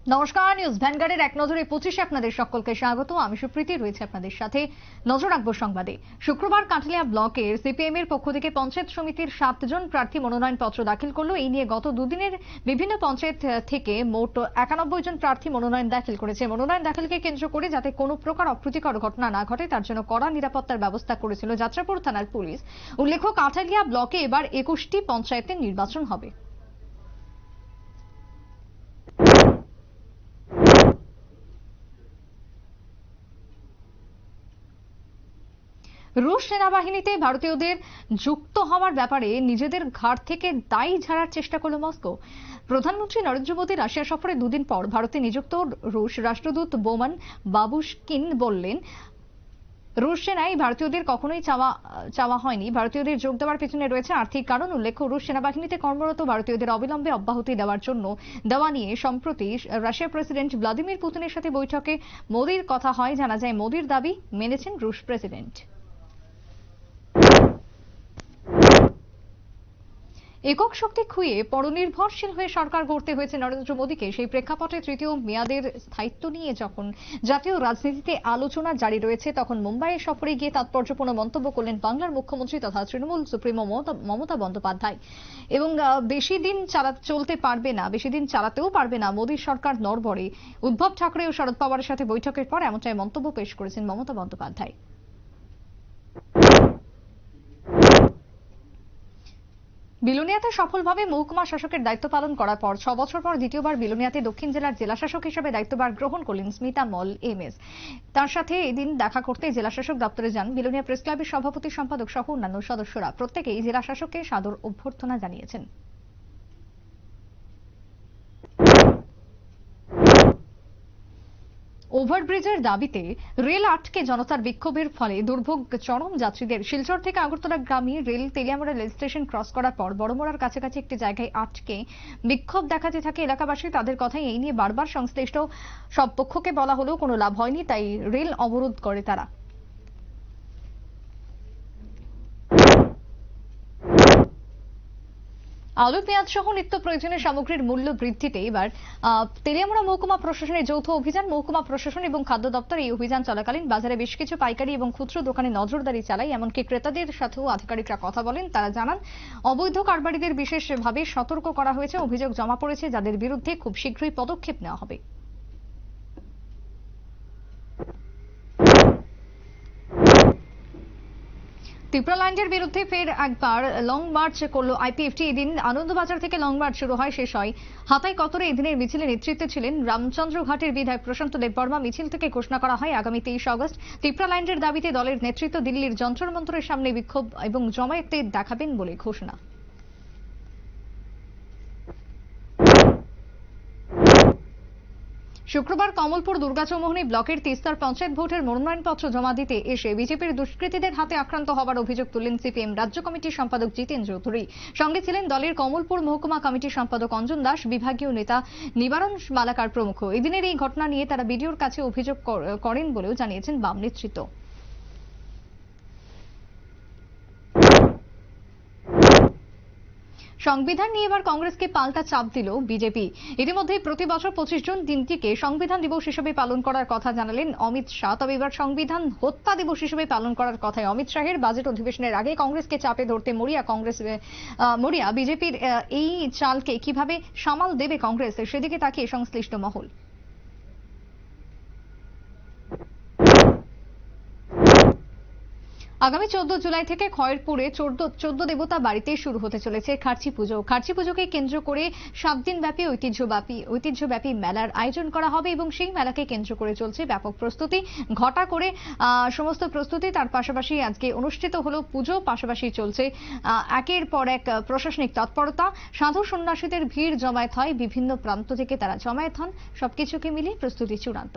নমস্কার, নিউজ ভ্যানগার্ডের এক নজরে 25 আপনাদের সকলকে স্বাগত। আমি সুপ্রীতি রয়েছে আপনাদের সাথে। নজর রাখবো সংবাদে। শুক্রবার কাঠালিয়া ব্লকের সিপিএম এর পক্ষ থেকে পঞ্চায়েত সমিতির 7 জন প্রার্থী মনোনয়নপত্র দাখিল করলো। এই নিয়ে গত দুদিনের বিভিন্ন পঞ্চায়েত থেকে মোট 91 জন প্রার্থী মনোনয়ন দাখিল করেছে। মনোনয়ন দাখিলকে কেন্দ্র করে যাতে কোনো প্রকার অপ্রীতিকর ঘটনা না ঘটে তার জন্য কড়া নিরাপত্তার ব্যবস্থা করেছিল যাত্রাপুর থানার পুলিশ। উল্লেখ্য, কাঠালিয়া ব্লকে এবার 21টি পঞ্চায়েতের নির্বাচন হবে। রুশ সেনাবাহিনীতে ভারতীয়দের যুক্ত হওয়ার ব্যাপারে নিজেদের ঘাড় থেকে দায় ঝাড়ার চেষ্টা করল মস্কো। প্রধানমন্ত্রী নরেন্দ্র মোদী রাশিয়া সফরে দুদিন পর ভারতে নিযুক্ত রুশ রাষ্ট্রদূত বোমান বাবুশকিন বললেন, রুশ সেনায় ভারতীয়দের কখনোই চাওয়া হয়নি। ভারতীয়দের যোগ দেওয়ার পেছনে রয়েছে আর্থিক কারণ। উল্লেখ্য, রুশ সেনাবাহিনীতে কর্মরত ভারতীয়দের অবিলম্বে অব্যাহতি দেওয়ার জন্য দেওয়া নিয়ে সম্প্রতি রাশিয়ার প্রেসিডেন্ট ভ্লাদিমির পুতিনের সাথে বৈঠকে মোদীর কথা হয়। জানা যায়, মোদীর দাবি মেনেছেন রুশ প্রেসিডেন্ট। একক শক্তি খুইয়ে পরনির্ভরশীল হয়ে সরকার গড়তে হয়েছে নরেন্দ্র মোদীকে। সেই প্রেক্ষাপটে তৃতীয় মেয়াদের স্থায়িত্ব নিয়ে যখন জাতীয় রাজনীতিতে আলোচনা জারি রয়েছে, তখন মুম্বাইয়ে সফরে গিয়ে তাৎপর্যপূর্ণ মন্তব্য করলেন বাংলার মুখ্যমন্ত্রী তথা তৃণমূল সুপ্রিমো মমতা বন্দ্যোপাধ্যায়। এবং বেশি দিন চালাতেও পারবে না মোদীর সরকার নড়বড়ে। উদ্ধব ঠাকরে ও শরদ পাওয়ারের সাথে বৈঠকের পর এমনটাই মন্তব্য পেশ করেছেন মমতা বন্দ্যোপাধ্যায়। বিলোনিয়াতে সফলভাবে মহকুমা শাসকের দায়িত্ব পালন করার পর 6 বছর পর দ্বিতীয়বার বিলোনিয়াতে দক্ষিণ জেলার জেলাশাসক হিসেবে দায়িত্বভার গ্রহণ করলেন স্মিতা মল এমএস। তার সাথে এদিন দেখা করতে জেলাশাসক দপ্তরে যান বিলোনিয়া প্রেস ক্লাবের সভাপতি সম্পাদক সহ অন্যান্য সদস্যরা। প্রত্যেকেই জেলাশাসককে সাদর অভ্যর্থনা জানিয়েছেন। ওভারব্রিজের দাবিতে রেল আটকে জনতার বিক্ষোভের ফলে দুর্ভোগ চরম যাত্রীদের। শিলচর থেকে আগরতলাগামী rail Teliamura rail station cross করার পর বড়মোড়ার কাছাকাছি একটি জায়গায় আটকে বিক্ষোভ দেখাতে থাকে এলাকাবাসী। তাদের কথাই এই নিয়ে বারবার সংশ্লিষ্ট সব পক্ষকে বলা হলেও কোনো লাভ হয়নি, তাই রেল অবরোধ করে তারা। আলু, পেঁয়াজ সহ নিত্য প্রয়োজনীয় সামগ্রীর মূল্য বৃদ্ধিতে এবার তেলিয়ামুড়া মহকুমা প্রশাসনের যৌথ অভিযান। মহকুমা প্রশাসন এবং খাদ্য দপ্তর এই অভিযান চলাকালীন বাজারে বেশ কিছু পাইকারি এবং খুচরো দোকানে নজরদারি চালায়। এমনকি ক্রেতাদের সাথেও আধিকারিকরা কথা বলেন। তারা জানান, অবৈধ কারবারিদের বিশেষভাবে সতর্ক করা হয়েছে। অভিযোগ জমা পড়েছে, যাদের বিরুদ্ধে খুব শীঘ্রই পদক্ষেপ নেওয়া হবে। ত্রিপুরাল্যান্ডের বিরুদ্ধে ফের একবার লং মার্চ করল আইপিএফটি। এদিন আনন্দবাজার থেকে লং মার্চ শুরু হয়, শেষ হয় হাতাই কতরে। এদিনের মিছিলে নেতৃত্বে ছিলেন রামচন্দ্রঘাটের বিধায়ক প্রশান্ত দেববর্মা। মিছিল থেকে ঘোষণা করা হয় আগামী 23 আগস্ট ত্রিপুরাল্যান্ডের দাবিতে দলের নেতৃত্ব দিল্লির যন্তর মন্তরের সামনে বিক্ষোভ এবং জমায়েতে দেখাবেন বলে ঘোষণা। শুক্রবার কমলপুর দুর্গাচৌমুহনী ব্লকের তিস্তার পঞ্চায়েত ভোটের মনোনয়নপত্র জমা দিতে এসে বিজেপির দুষ্কৃতীদের হাতে আক্রান্ত হওয়ার অভিযোগ তুললেন সিপিএম রাজ্য কমিটির সম্পাদক জিতেন চৌধুরী। সঙ্গে ছিলেন দলের কমলপুর মহকুমা কমিটির সম্পাদক অঞ্জন দাস, বিভাগীয় নেতা নিবারণ মালাকার প্রমুখ। এদিনের এই ঘটনা নিয়ে তারা বিডিওর কাছে অভিযোগ করেন বলেও জানিয়েছেন বাম নেতৃত্ব। সংবিধান নিয়ে এবার কংগ্রেসকে পাল্টা চাপ দিল বিজেপি। ইতিমধ্যে প্রতি বছর 25 জুন দিনটিকে সংবিধান দিবস হিসেবে পালন করার কথা জানালেন অমিত শাহ। তবে এবার সংবিধান হত্যা দিবস হিসেবে পালন করার কথায় অমিত শাহের। বাজেট অধিবেশনের আগে কংগ্রেসকে চাপে ধরতে মরিয়া বিজেপির এই চালকে কিভাবে সামাল দেবে কংগ্রেস, সেদিকে তাকিয়ে সংশ্লিষ্ট মহল। আগামী 14 জুলাই থেকে খয়েরপুরে 14 দেবতা বাড়িতে শুরু হতে চলেছে খার্চি পুজো। খার্চি পুজোকে কেন্দ্র করে 7 দিন ব্যাপী ঐতিহ্যব্যাপী মেলার আয়োজন করা হবে এবং সেই মেলাকে কেন্দ্র করে চলছে ব্যাপক প্রস্তুতি। ঘটা করে সমস্ত প্রস্তুতি। তার পাশাপাশি আজকে অনুষ্ঠিত হলো পুজো, পাশাপাশি চলছে একের পর এক প্রশাসনিক তৎপরতা। সাধু সন্ন্যাসীদের ভিড় জমায়েত হয়, বিভিন্ন প্রান্ত থেকে তারা জমায়েত হন। সবকিছুকে মিলিয়ে প্রস্তুতি চূড়ান্ত।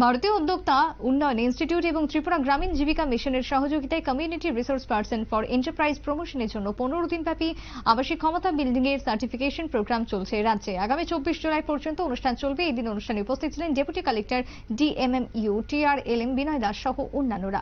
ভারতীয় উদ্যোক্তা উন্নয়ন ইনস্টিটিউট এবং ত্রিপুরা গ্রামীণ জীবিকা মিশনের সহযোগিতায় community resource person for enterprise প্রমোশনের জন্য 15 দিনব্যাপী আবাসিক ক্ষমতা বিল্ডিং এর সার্টিফিকেশন প্রোগ্রাম চলছে রাজ্যে। আগামী 24 জুলাই পর্যন্ত অনুষ্ঠান চলবে। এই দিন অনুষ্ঠানে উপস্থিত ছিলেন ডেপুটি কালেক্টর ডিএমএমইউ টিআরএলএম বিনয় দাস সহ অন্যান্যরা।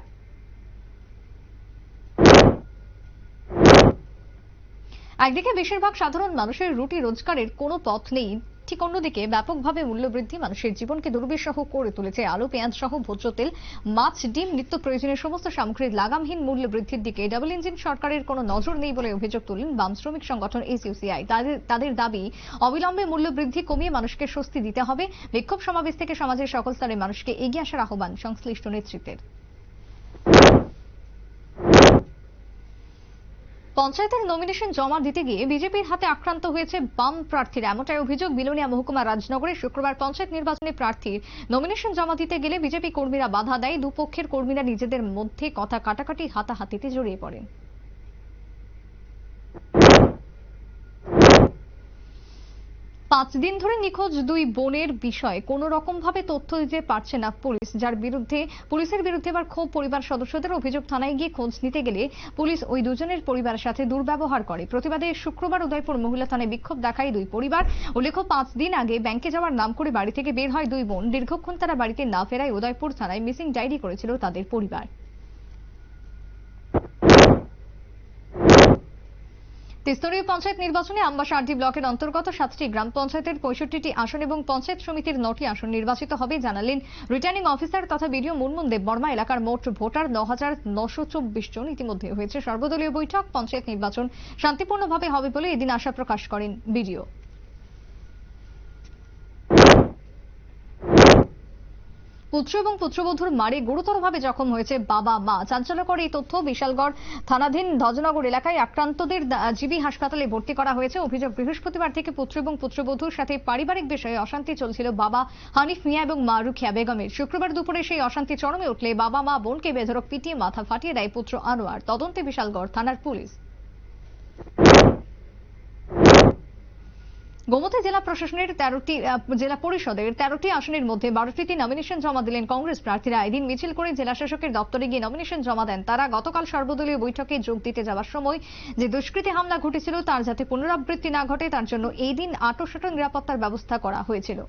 একদিকে বেশিরভাগ সাধারণ মানুষের রুটি রোজগারের কোনো পথ নেই, ঠিক অন্যদিকে ব্যাপকভাবে মূল্যবৃদ্ধি মানুষের জীবনকে দুর্বিষহ করে তুলেছে। আলু, পেঁয়াজ সহ ভোজ্য তেল, মাছ, ডিম, নিত্য প্রয়োজনীয় সমস্ত সামগ্রীর লাগামহীন মূল্য বৃদ্ধির দিকে ডাবল ইঞ্জিন সরকারের কোনো নজর নেই বলে অভিযোগ তুললেন বাম শ্রমিক সংগঠন এসইউসিআই। তাদের দাবি, অবিলম্বে মূল্য বৃদ্ধি কমিয়ে মানুষকে স্বস্তি দিতে হবে। বিক্ষোভ সমাবেশ থেকে সমাজের সকল স্তরের মানুষকে এগিয়ে আসার আহ্বান সংশ্লিষ্ট নেতৃত্বের। পঞ্চায়েতের নমিনেশন জমা দিতে গিয়ে বিজেপির হাতে আক্রান্ত হয়েছে বাম প্রার্থীরা, এমনটাই অভিযোগ বিলোনিয়া মহকুমা রাজনগরে। শুক্রবার পঞ্চায়েত নির্বাচনে প্রার্থীর নমিনেশন জমা দিতে গেলে বিজেপি কর্মীরা বাধা দেয়। দুপক্ষের কর্মীরা নিজেদের মধ্যে কথা কাটাকাটি, হাতাহাতিতে জড়িয়ে পড়েন। 5 দিন ধরে নিখোঁজ দুই বোনের বিষয়ে কোন রকম ভাবে তথ্য দিতে পারছে না পুলিশ, পুলিশের বিরুদ্ধে এবার ক্ষোভ পরিবার সদস্যদের। অভিযোগ, থানায় গিয়ে খোঁজ নিতে গেলে পুলিশ ওই দুজনের পরিবারের সাথে দুর্ব্যবহার করে। প্রতিবাদে শুক্রবার উদয়পুর মহিলা থানায় বিক্ষোভ দেখায় দুই পরিবার। উল্লেখ্য, 5 দিন আগে ব্যাংকে যাওয়ার নাম করে বাড়ি থেকে বের হয় দুই বোন। দীর্ঘক্ষণ তারা বাড়িতে না ফেরায় উদয়পুর থানায় মিসিং ডায়েরি করেছিল তাদের পরিবার। ত্রিস্তরীয় পঞ্চায়েত নির্বাচনে আমবাসা আরডি ব্লকের অন্তর্গত 7টি গ্রাম পঞ্চায়েতের 65টি আসন এবং পঞ্চায়েত সমিতির 9টি আসন নির্বাচিত হবে জানালেন রিটার্নিং অফিসার তথা বিডিও মুনমুন দেববর্মা। এলাকার মোট ভোটার 9,924 জন। ইতিমধ্যে হয়েছে সর্বদলীয় বৈঠক। পঞ্চায়েত নির্বাচন শান্তিপূর্ণভাবে হবে বলে এদিন আশা প্রকাশ করেন বিডিও। পুত্র এবং পুত্রবধূর মারে গুরুতরভাবে জখম হয়েছে বাবা মা। চাঞ্চল্যকর এই তথ্য। বিশালগড় থানাধীন ধজনগর এলাকায় আক্রান্তদের জিবি হাসপাতালে ভর্তি করা হয়েছে। অভিযোগ, বৃহস্পতিবার থেকে পুত্র এবং পুত্রবধূর সাথে পারিবারিক বিষয়ে অশান্তি চলছিল বাবা হানিফ মিয়া এবং মা রুখিয়া বেগমের। শুক্রবার দুপুরে সেই অশান্তি চরমে উঠলে বাবা মা বোনকে বেধড়ক পিটিয়ে মাথা ফাটিয়ে দেয় পুত্র আনোয়ার। তদন্তে বিশালগড় থানার পুলিশ। গোমতী জেলা প্রশাসনের জেলা পরিষদের 13টি আসনের মধ্যে 12টিতে নমিনেশন জমা দিলেন কংগ্রেস প্রার্থীরা। এদিন মিছিল করে জেলা শাসকের দপ্তরে গিয়ে নমিনেশন জমা দেন তারা। গতকাল সর্বদলীয় বৈঠকে যোগ দিতে যাওয়ার সময় যে দুষ্কৃতী হামলা ঘটেছিল তার যাতে পুনরাবৃত্তি না ঘটে তার জন্য এই দিন আঁটোসাঁটো নিরাপত্তার ব্যবস্থা করা হয়েছিল।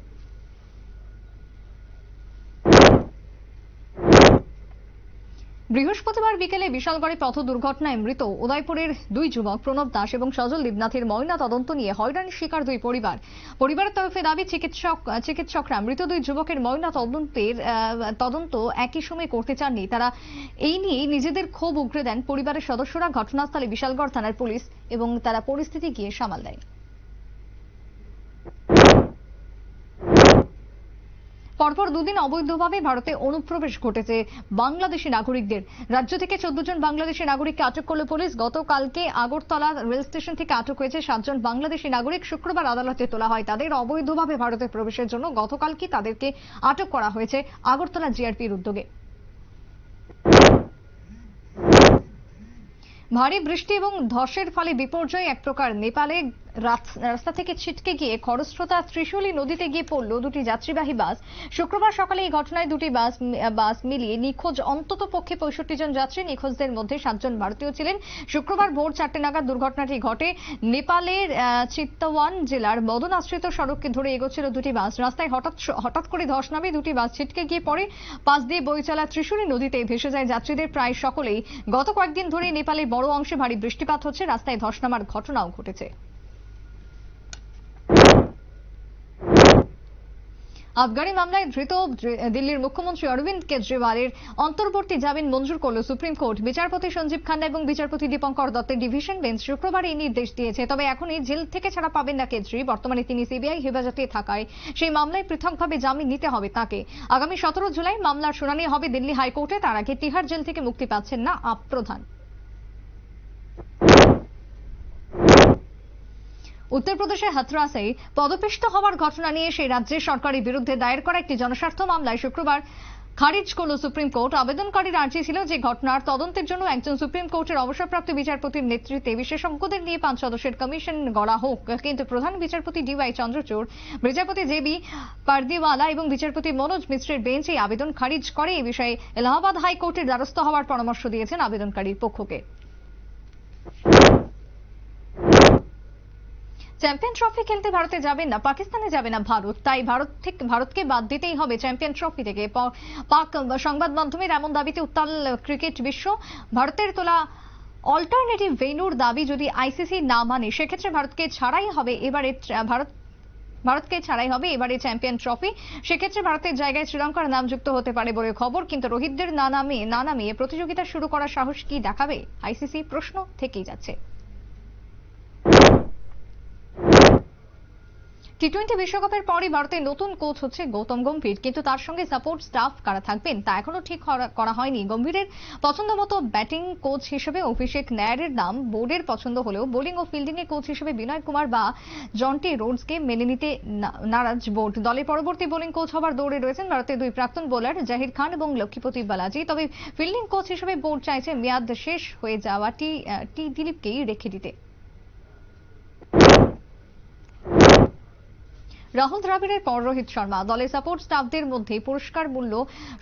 বৃহস্পতিবার বিকেলে বিশালগড়ে পথ দুর্ঘটনায় মৃত উদয়পুরের দুই যুবক প্রণব দাস এবং সজল দেবনাথের ময়না তদন্ত নিয়ে হয়রানির শিকার দুই পরিবার। পরিবারের তরফে দাবি, চিকিৎসকরা মৃত দুই যুবকের ময়না তদন্ত একই সময়ে করতে চাননি। তারা এই নিয়ে নিজেদের ক্ষোভ উগরে দেন পরিবারের সদস্যরা। ঘটনাস্থলে বিশালগড় থানার পুলিশ এবং তারা পরিস্থিতি গিয়ে সামাল দেয়। পরপর দুদিন অবৈধভাবে ভারতে অনুপ্রবেশ ঘটেছে বাংলাদেশি নাগরিকদের। রাজ্য থেকে 14 জন বাংলাদেশি নাগরিককে আটক করল পুলিশ। গতকালকে আগরতলা রেল স্টেশন থেকে আটক হয়েছে 7 জন বাংলাদেশি নাগরিক। শুক্রবার আদালতে তোলা হয় তাদের। অবৈধভাবে ভারতে প্রবেশের জন্য গতকালকে তাদেরকে আটক করা হয়েছে আগরতলা জিআরপির উদ্যোগে। ভারী বৃষ্টি এবং ধসের ফলে বিপর্যয় এক প্রকার। নেপালে রাস্তা থেকে ছিটকে গিয়ে খরস্রোতা ত্রিশূলী নদীতে গিয়ে পড়ল দুটি যাত্রীবাহী বাস। শুক্রবার সকালে এই ঘটনায় দুটি বাস মিলিয়ে নিখোঁজ অন্তত পক্ষে 65 জন যাত্রী। নিখোঁজদের মধ্যে 7 জন ভারতীয় ছিলেন। শুক্রবার ভোর 4টে নাগাদ দুর্ঘটনাটি ঘটে। নেপালের চিত্তওয়ান জেলার মদন আশ্রিত সড়ককে ধরে এগোচ্ছিল দুটি বাস। রাস্তায় হঠাৎ করে ধস নামে দুটি বাস ছিটকে গিয়ে পড়ে। পাশ দিয়ে বয়ে চলা ত্রিশূলী নদীতে ভেসে যায় যাত্রীদের প্রায় সকলেই। গত কয়েকদিন ধরে নেপালের বড় অংশে ভারী বৃষ্টিপাত হচ্ছে। রাস্তায় ধস নামার ঘটনাও ঘটেছে। আবগারি মামলায় ধৃত দিল্লির মুখ্যমন্ত্রী অরবিন্দ কেজরিওয়ালের অন্তর্বর্তী জামিন মঞ্জুর করল সুপ্রিম কোর্ট। বিচারপতি সঞ্জীব খান্না এবং বিচারপতি দীপঙ্কর দত্তের ডিভিশন বেঞ্চ শুক্রবার এই নির্দেশ দিয়েছে। তবে এখনই জেল থেকে ছাড়া পাবেন না কেজরি। বর্তমানে তিনি সিবিআই হেফাজতে থাকায় সেই মামলায় পৃথকভাবে জামিন নিতে হবে তাকে। আগামী 17 জুলাই মামলার শুনানি হবে দিল্লি হাইকোর্টে। তার আগে তিহার জেল থেকে মুক্তি পাচ্ছেন না আপ প্রধান। উত্তরপ্রদেশের হাথরাসে পদপিষ্ট হওয়ার ঘটনা নিয়ে সেই রাজ্যের সরকারের বিরুদ্ধে দায়ের করা একটি জনস্বার্থ মামলায় শুক্রবার খারিজ করল সুপ্রিম কোর্ট। আবেদনকারীর আর্জি ছিল যে ঘটনার তদন্তের জন্য একজন সুপ্রিম কোর্টের অবসরপ্রাপ্ত বিচারপতির নেতৃত্বে বিশেষজ্ঞদের নিয়ে 5 সদস্যের কমিশন গড়া হোক। কিন্তু প্রধান বিচারপতি ডিওয়াই চন্দ্রচূড়, বিচারপতি জেবি পারদিওয়ালা এবং বিচারপতি মনোজ মিশ্রের বেঞ্চ এই আবেদন খারিজ করে। এই বিষয়ে এলাহাবাদ হাইকোর্টের দ্বারস্থ হওয়ার পরামর্শ দিয়েছেন আবেদনকারীর পক্ষকে। চ্যাম্পিয়ন ট্রফি খেলতে ভারতে যাবেন না, পাকিস্তানে যাবে না ভারত। তাই ভারতকে বাদ দিতেই হবে চ্যাম্পিয়ন ট্রফি থেকে। পাক সংবাদ মাধ্যমের এমন দাবিতে উত্তাল ক্রিকেট বিশ্ব। ভারতের তোলা অল্টারনেটিভ ভেন্যুর দাবি যদি আইসিসি না মানে সেক্ষেত্রে ভারতকে ছাড়াই হবে এবারে চ্যাম্পিয়ন ট্রফি। সেক্ষেত্রে ভারতের জায়গায় শ্রীলঙ্কার নাম যুক্ত হতে পারে বলে খবর, কিন্তু রোহিতদের না নামিয়ে প্রতিযোগিতা শুরু করার সাহস কি দেখাবে আইসিসি, প্রশ্ন থেকেই যাচ্ছে। টি-20 বিশ্বকাপের পরই ভারতের নতুন কোচ হচ্ছে গৌতম গম্ভীর, কিন্তু তার সঙ্গে সাপোর্ট স্টাফ কারা থাকবেন তা এখনো ঠিক করা হয়নি। গম্ভীরের পছন্দ মতো ব্যাটিং কোচ হিসেবে অভিষেক নায়ারের নাম বোর্ডের পছন্দ হলেও বোলিং ও ফিল্ডিং এ কোচ হিসেবে বিনয় কুমার বা জন্টি রোডসকে মেনে নিতে নারাজ বোর্ড। দলের পরবর্তী বোলিং কোচ হবার দৌড়ে রয়েছেন ভারতের দুই প্রাক্তন বোলার জাহির খান এবং লক্ষ্মীপতি বালাজি। তবে ফিল্ডিং কোচ হিসেবে বোর্ড চাইছে মেয়াদ শেষ হয়ে যাওয়া টি দিলীপকেই রেখে দিতে। রাহুল দ্রাবিড়ের পর রোহিত শর্মা। দলের সাপোর্ট স্টাফদের মধ্যে পুরস্কার মূল্য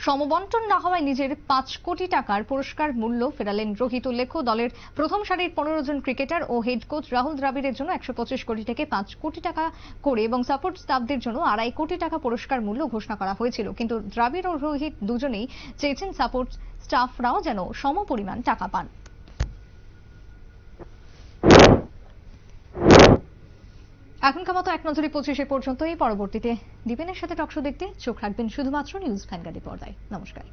সমবন্টন না হওয়ায় নিজের 5 কোটি টাকার পুরস্কার মূল্য ফেরালেন রোহিত। উল্লেখ্য, দলের প্রথম সারির 15 জন ক্রিকেটার ও হেড কোচ রাহুল দ্রাবিড়ের জন্য 125 কোটি থেকে 5 কোটি টাকা করে এবং সাপোর্ট স্টাফদের জন্য 2.5 কোটি টাকা পুরস্কার মূল্য ঘোষণা করা হয়েছিল। কিন্তু দ্রাবিড় ও রোহিত দুজনেই চেয়েছেন সাপোর্ট স্টাফরাও যেন সমপরিমাণ টাকা পান। এখনকার মতো এক নজরে 25 পর্যন্তই। পরবর্তীতে দীপেনের সাথে টকশো দেখতে চোখ রাখবেন শুধুমাত্র নিউজ ভ্যানগার্ডের পর্দায়। নমস্কার।